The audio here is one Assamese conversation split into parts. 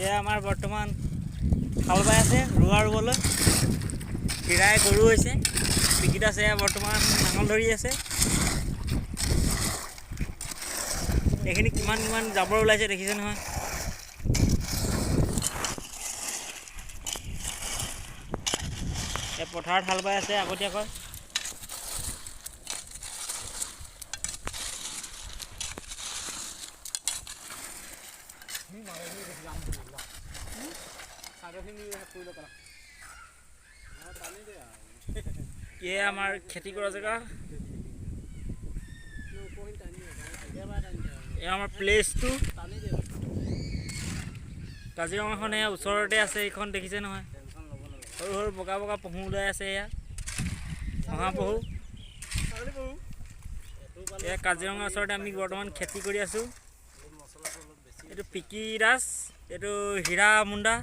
এয়া আমাৰ বৰ্তমান হাল বাই আছে ৰোৱা ৰুবলৈ। হিৰাই গৰু হৈছে, পিকিত আছে বৰ্তমান নাঙল ধৰি আছে। এইখিনি কিমান কিমান জাবৰ ওলাইছে দেখিছে নহয়। এই পথাৰত হাল বাই আছে আগতীয়াকৈ। এয়া আমাৰ খেতি কৰা জেগা। এয়া আমাৰ প্লেচটো। কাজিৰঙাখন এয়া ওচৰতে আছে, এইখন দেখিছে নহয়। সৰু সৰু বগা বগা পহু ওলাই আছে। এয়া মহাপহু। এয়া কাজিৰঙাৰ ওচৰতে আমি বৰ্তমান খেতি কৰি আছোঁ। এইটো পিকি দাস, এইটো হীৰা মুণ্ডা,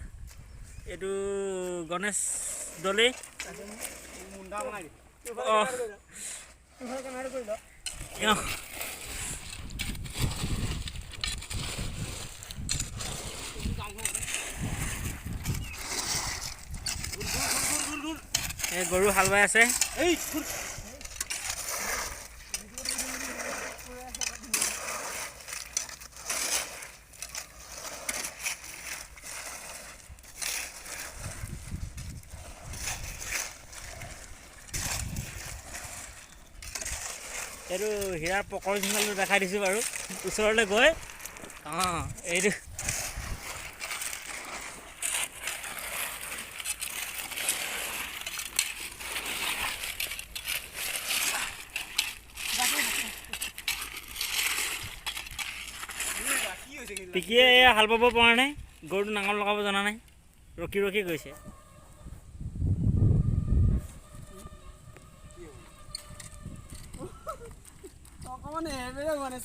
এইটো গণেশ দলে। এই গৰু হাল বাই আছে। এইটো হীৰাৰ পকৰ ঝিঙালটো দেখাই দিছোঁ বাৰু ওচৰলৈ গৈ। এইটো পিকিয়ে হাল বাব পৰা নাই, গৰুটো নাঙল লগাব জনা নাই, ৰখি ৰখি গৈছে।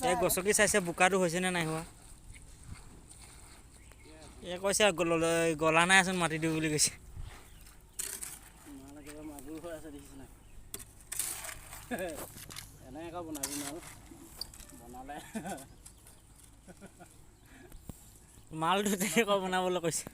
এই গছকি চাইছে বোকাটো হৈছেনে নাই হোৱা। এই কৈছে গলা নাই আচোন মাটি দিওঁ বুলি কৈছে। মালটো তেনেকুৱা বনাবলৈ কৈছে।